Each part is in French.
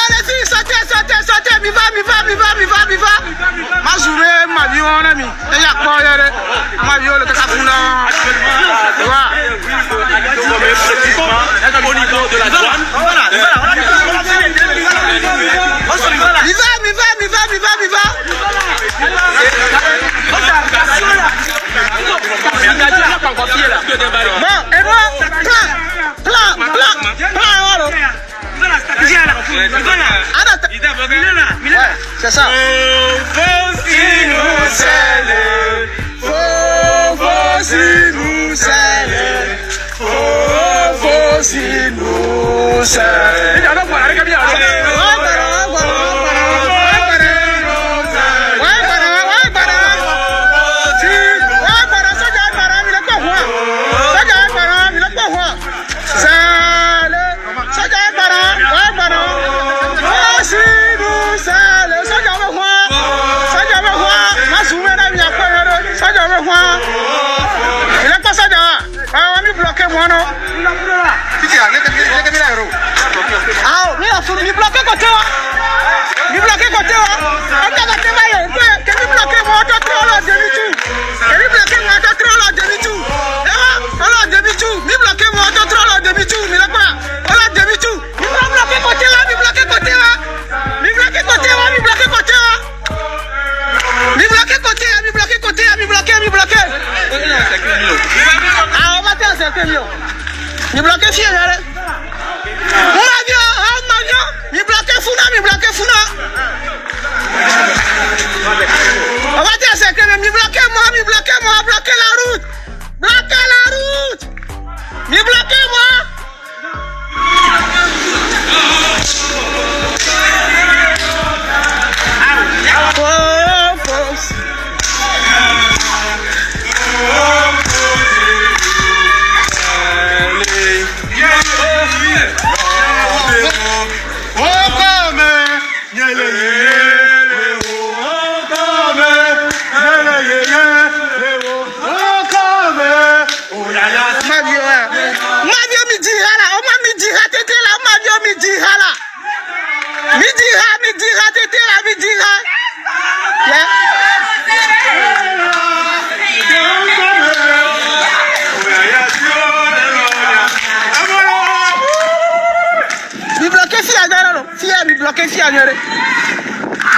les filles, sortez, sortez, sortez. Mi va. Ma journée, ma vie, on a mis. Et y'a quoi, ma vie, le cafouna. Au niveau de la douane. Mi va. Bon, et moi, plan, c'est ça. Mi bloqué fier là. Mon avion, mi bloqué funa. On va dire c'est que mi bloqué moi, bloquer la route. Mi bloqué moi.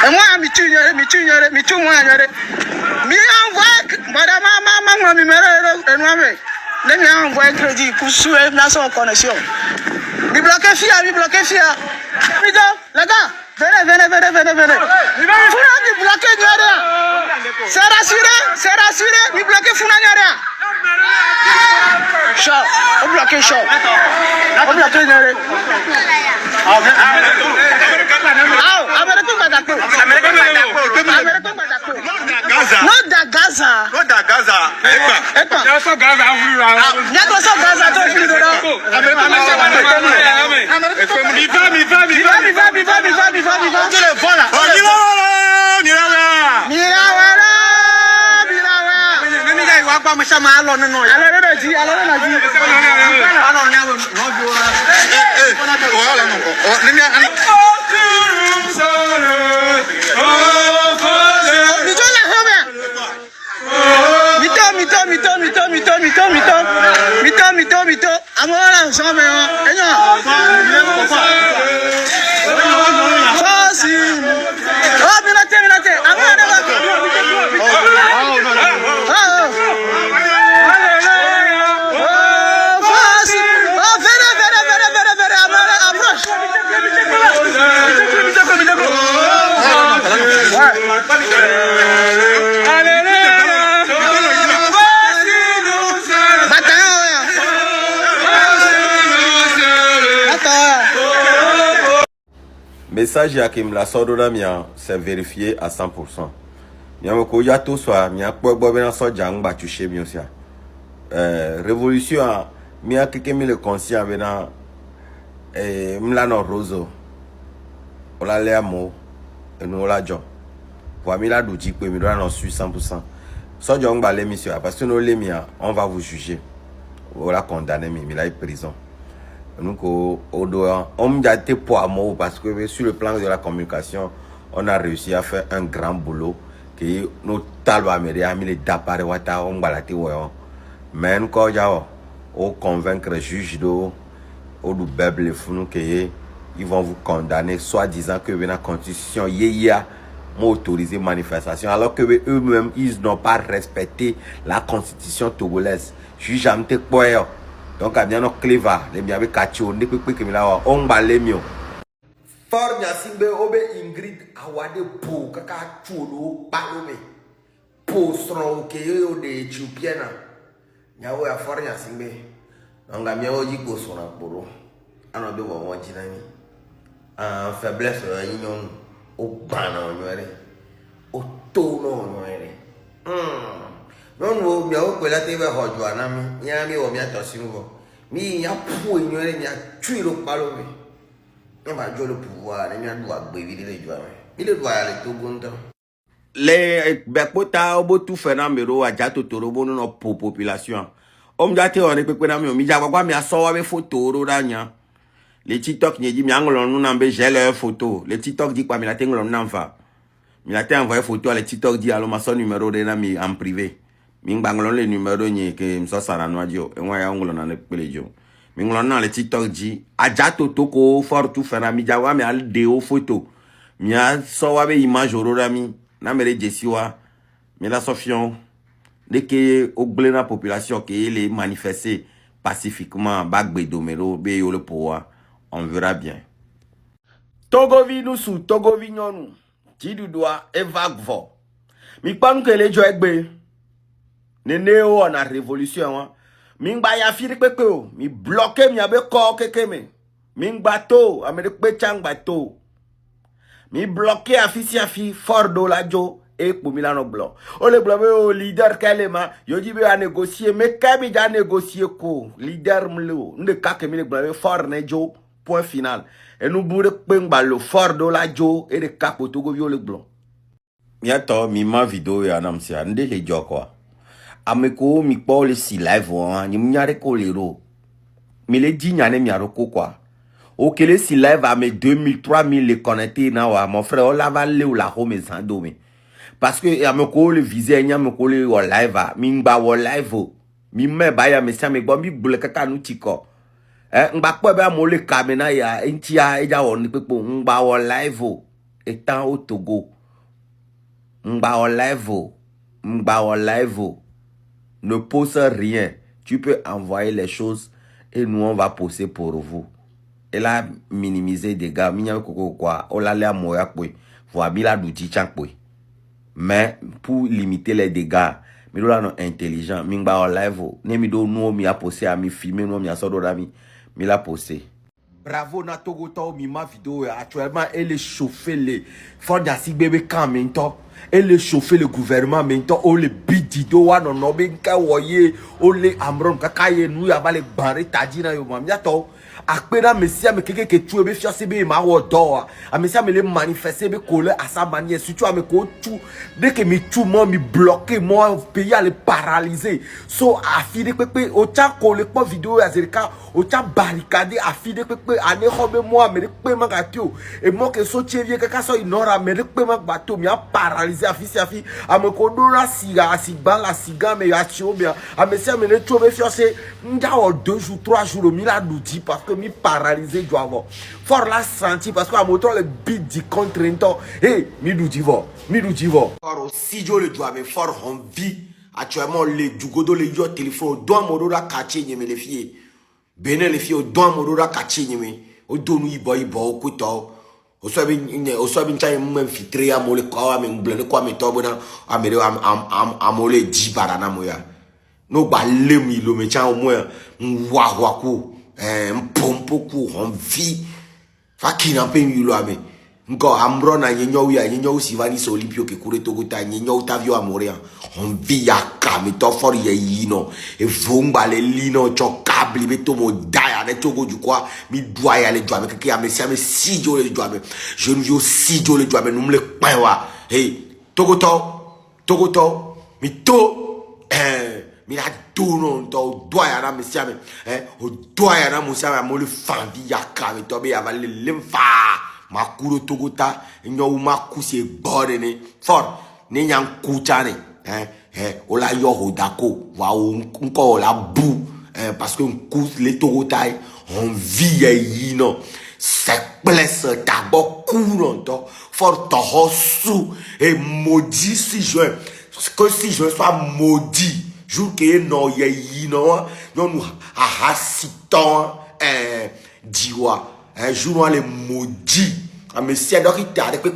Et moi, mi tu moi, mi envoie, madame, maman, mi numéro, et moi, mais envoie crédit pour suivre la son connexion. Mi bloqué fia. Mi dit, les gars, venez. Founa, mi bloqué Niaria. C'est rassuré, mi bloqué Founa Niaria. Chaud, on bloqué chaud. On bloqué Niaria. Not da Gaza. Mito. Amora, jamais. Oh, minate. Message ya kim la sodona mia c'est vérifié à 100%. Mia ko ya to so mia gbogbo be na soja ngba tuche mi osia. Révolution mia keke mi le conscient be na mlano rozo. Ola le amo enu ola jo. Pour mi la doji pe mi do na su 100%. Soja ngba le mi parce que no le mia on va vous juger. Ola condamner mi la prison. Donc, on m'a été pour amour parce que sur le plan de la communication, on a réussi à faire un grand boulot. Que nous talons à les d'appareils, on va la théorie. Mais nous, quand on convaincre le juge au Bible, ils vont vous condamner, soit disant que la constitution, autorisé manifestation, alors que eux-mêmes, ils n'ont pas respecté la constitution togolaise. Juge jamais quoi. Donc, à bien nos cléva, les miens avec Kacho, ne peut plus que là, on va les mieux. Fort Yasimbe, Obe Ingrid, Awade Po, Kaka Chulo, Palome, Po, Strong, Keo de Chupiana. Yawe a Fort Yasimbe. Donc, à bien, on dit qu'on s'en a pour eux. On a besoin de Jinami. En faiblesse, union, au banc, au tono, non, vous bien que la TV Hodjoanami, Yami ou bien Tossinou. Mi ya pou ignorer, mi a tué le palomé. On va jouer le pouvoir, il y a doit bévir les joueurs. Il doit aller tout content. Les Bekota, au tout phénomène, à Jato Torobo, non, pour population. On m'a dit, on est peu d'amis, mi a quoi, mi a sauvé photo, Rodania. Les TikTok, n'y dit, mi a nous n'embê, j'ai leur photo. Les TikTok dit quoi, mi la tengo l'enfant. Mi la tengo envoyé photo, les TikTok dit, alors ma son numéro de l'ami en privé. Ming banglon le numéro ni que m'so sara noadio et moi ya ngolo na le pelejo minglon na le TikTok ji ajato toko fortu fera mi jawa mi al deo photo mi a so wa be image orora mi na mere jesiwa mi la sofion de que au la population qui les manifester pacifiquement bagbe domero be yo le pouvoir on verra bien. Togo vi nous sous Togo vi nyonu ti du doa e vagvo mi pan que les joegbe Nénéo on a révolution mingba ya firi pepe o mi bloqué mi abe ko kekeme mingba to amede pechang bato mi bloqué afisi afi fordo la jo e pour Milano blanc o le blanc o leader kalema yo jibe a négocier mais kabi ja négocier ko leader mlo nde ka ke mi le blanc fort ne jo point final et nous boure pengba le fordo la jo et de capo to go le blanc mi ato mi ma vidéo ya namsia nde le jo quoi ameko mi pole si live wa ni mnyare ko lero mi le di nyane mi aroko quoi o kele si live a me 2000 3000 le connecté na wa mon frère o la va le ou la home sando me parce que ameko le visé nya ameko le o live a mi ngba wo live o mi me ba ya me sia me gbo mi bule kaka nu tiko ngba po be mo le kamena ya entia eja wo ni pepo ngba wo live o etan au Togo ngba wo live o ngba wo live o. Ne pose rien. Tu peux envoyer les choses et nous on va poser pour vous. Et là, minimiser des gars. Mais pour limiter les dégâts, mais là non intelligent. Mingba en live. Nemi do nous mi a posé à mi filmer nous mi a sorti d'ami mi la posé. Bravo na Togo to mi ma vidéo actuellement elle est chauffée les fond d'assi bébé quand même to. Elle est chauffée le gouvernement maintenant o le bidido wa no no be ka woye o le amron kakaye nu ya ba le banre tadina yo mam ya to akpena mesia me keke ke tu be fiase be ma wo do a mesia me le manifester be coller à sa manière surtout a me ko tu dès que mi tu moi mi bloqué moi pays à le paralyser so a fide pepe o cha coller pas vidéo ya zerika o cha barricade a fide pepe ane hobe moi me pe ma gatio et moi que so chevie kaka so inora me pe ma bateau mi a paralysé a fi a me ko dora siga asigba la siga me ya chio bien a mesia me le tu be fiase nda o 2 jours 3 jours mi la douti parce que mi paralysé du avant fort la senti parce que à moto le beat du contre-temps hey mi douti vo fort aussi jo le doit mais fort on vit actuellement les du godo le yo téléphone doit modora kache nyeme le fie bene le fie doit modora kache nyeme o donu ibo ko to o so bi nchai mu mfitre ya mo le kwa me mblene kwa me to bona amere amole di barana moya no ba lemi lo me chan o mo wa ku mpompoku on vit fa kinape mi lo ame nko amro na nyenyo sivani so olimpio ke kure Togo ta nyenyo tavio amoria on vit ya kame to for ye yino e vumba le lino cho câble beto mo daya ne Togo du quoi mi doya le doa me ke ame si jo le doa me je nous yo si jo le doa me nous le pain wa hey Togo to mi to mina dono to doya na mesiame o doya na mosiame mo le fandi ya kame to be ava le lemfa makuro togota nyo maku se bore ni for ni nyang kutane o la yo hodako wa nko la bu parce que on les togota on vit yino c'est blesse d'abord couronto for to hosu et maudit si je que si je sois maudit jour que no ye yino non a hasiton diwa jour les maudits a monsieur donc il t'a que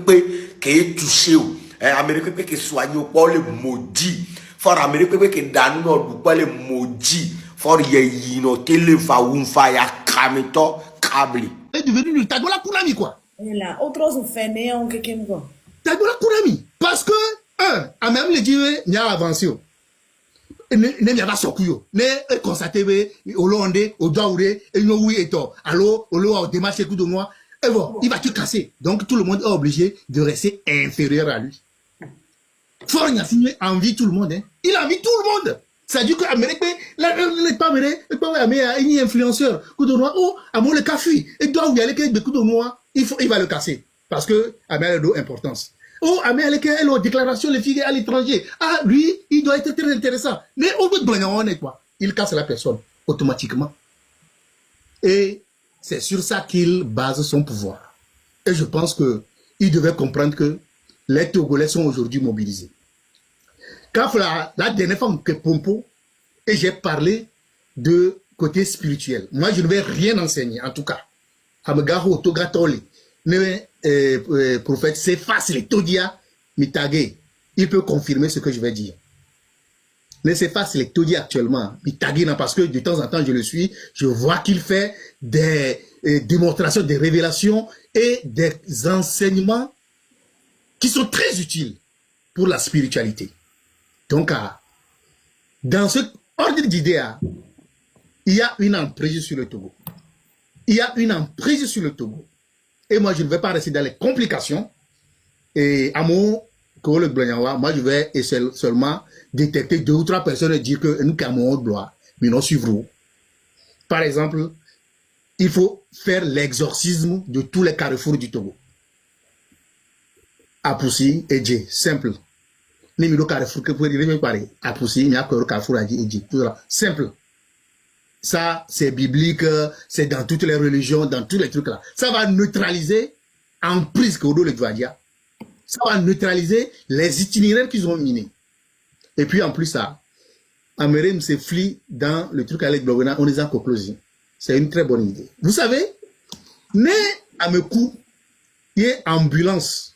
est touché américain que soigné pour les maudits for américain que dans no pour les maudits for ye yino tele fa unfa ya kameto câble est devenu le Tagola Kounami, quoi. Et là, autres ont fait néant, quelqu'un quoi. Tagola Kounami. Parce que, à même le dire, il y a avancé. Ne y a pas sokuyo. Ne constaté, au Hollandais, au Daouré, et nous, oui, et toi. Alors, au lot, au démarche, écoute de moi. Et bon, il va tout casser. Donc, tout le monde est obligé de rester inférieur à lui. Fort, il a signé envie tout le monde, hein. Il a envie tout le monde. Ça dit que l'Amérique, les pas un influenceur, coup de noix, oh, à mon le café, et doit où il y a les coups de noix, il va le casser. Parce que, Amérique a importance. Oh, Amérique, elle a déclaration, les filles à l'étranger. Ah, lui, il doit être très intéressant. Mais au bout de quoi, il casse la personne, automatiquement. Et c'est sur ça qu'il base son pouvoir. Et je pense que il devait comprendre que les Togolais sont aujourd'hui mobilisés. Quand la dernière fois que Pompo, et j'ai parlé de côté spirituel. Moi, je ne vais rien enseigner, en tout cas. Amegaro Togatoli, le prophète, c'est facile, Todia Mitage. Il peut confirmer ce que je vais dire. Mais c'est facile, Todia actuellement, Mitage, parce que de temps en temps, je le suis, je vois qu'il fait des démonstrations, des révélations et des enseignements qui sont très utiles pour la spiritualité. Donc, dans ce ordre d'idée, il y a une emprise sur le Togo. Il y a une emprise sur le Togo. Et moi, je ne vais pas rester dans les complications. Et à mon moi, je vais seulement détecter 2 ou 3 personnes et dire que nous avons le droit, mais nous suivrons. Par exemple, il faut faire l'exorcisme de tous les carrefours du Togo. Apoussi et Dje, simple. Simple. Ça, c'est biblique, c'est dans toutes les religions, dans tous les trucs là. Ça va neutraliser en prise que le Dwadia. Ça va neutraliser les itinéraires qu'ils ont minés. Et puis en plus ça, Amérem se flie dans le truc avec Blogona, on les a conclusés. C'est une très bonne idée. Vous savez, mais à me coup, il y a ambulance.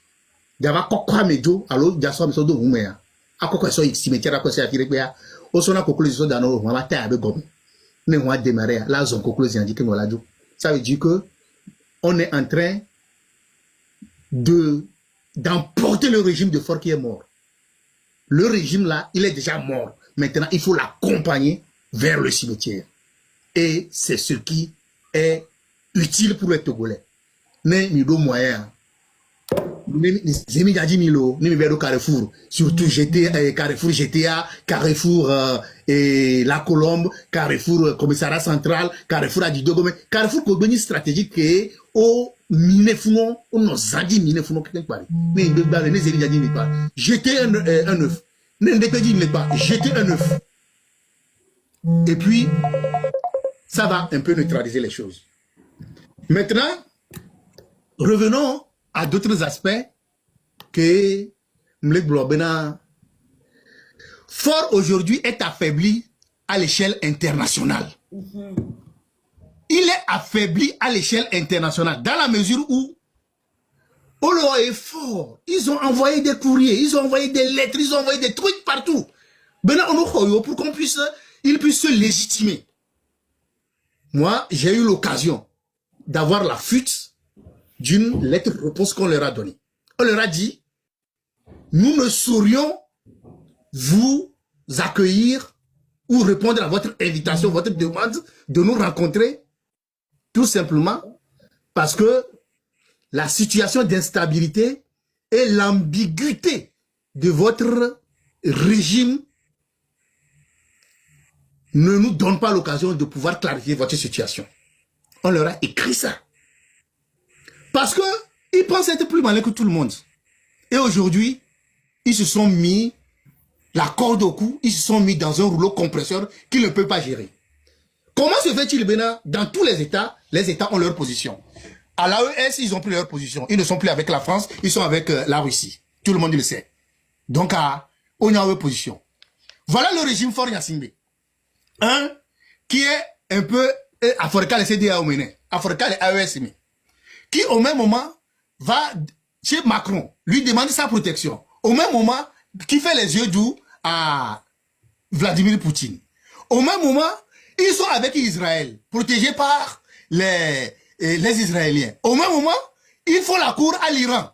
D'abord, quoi mejo, alors, j'assois mes soldats au Mouméa. À quoi soit cimetière, à quoi c'est à Kiribéa. Au son a conclusion dans nos matin avec Gomme. Nous avons démarré, là, ils ont conclusion, dit que nous l'avons. Ça veut dire que on est en train d'emporter le régime de Fort qui est mort. Le régime là, il est déjà mort. Maintenant, il faut l'accompagner vers le cimetière. Et c'est ce qui est utile pour les Togolais. Mais nous avons moyen. Carrefour, surtout Carrefour GTA, Carrefour et La Colombe, Carrefour Commissariat Central, Carrefour Adidogome, Carrefour Kobeni stratégique qui est au Minefounon, on nous a dit Minefounon qui est parlé. Mais il n'est pas. Jeter un œuf. N'est pas. Jeter un œuf. Et puis, ça va un peu neutraliser les choses. Maintenant, revenons à d'autres aspects que Mlek Blobena Fort aujourd'hui est affaibli à l'échelle internationale. Il est affaibli à l'échelle internationale dans la mesure où Olo est fort. Ils ont envoyé des courriers, ils ont envoyé des lettres, ils ont envoyé des trucs partout. Pour qu'on puisse, il puisse se légitimer. Moi, j'ai eu l'occasion d'avoir la fuite d'une lettre-réponse qu'on leur a donnée. On leur a dit, nous ne saurions vous accueillir ou répondre à votre invitation, votre demande de nous rencontrer, tout simplement parce que la situation d'instabilité et l'ambiguïté de votre régime ne nous donnent pas l'occasion de pouvoir clarifier votre situation. On leur a écrit ça. Parce que ils pensent être plus malins que tout le monde. Et aujourd'hui, ils se sont mis la corde au cou, ils se sont mis dans un rouleau compresseur qu'ils ne peuvent pas gérer. Comment se fait-il, Bénin? Dans tous les États ont leur position. À l'AES, ils ont pris leur position. Ils ne sont plus avec la France, ils sont avec la Russie. Tout le monde le sait. Donc, on a leur position. Voilà le régime fort Yassimbe. Un, qui est un peu Africa, le CDA au Méné, Africa, le AES, qui au même moment va chez Macron, lui demander sa protection. Au même moment, qui fait les yeux doux à Vladimir Poutine. Au même moment, ils sont avec Israël, protégés par les Israéliens. Au même moment, ils font la cour à l'Iran.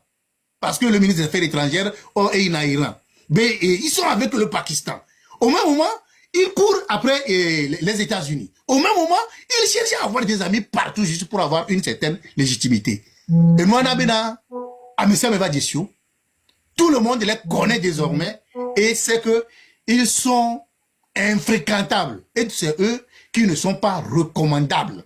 Parce que le ministre des Affaires étrangères est en Iran. Mais ils sont avec le Pakistan. Au même moment, ils courent après les États-Unis. Au même moment, ils cherchent à avoir des amis partout juste pour avoir une certaine légitimité. Et moi, tout le monde les connaît désormais et c'est que ils sont infréquentables. Et c'est eux qui ne sont pas recommandables.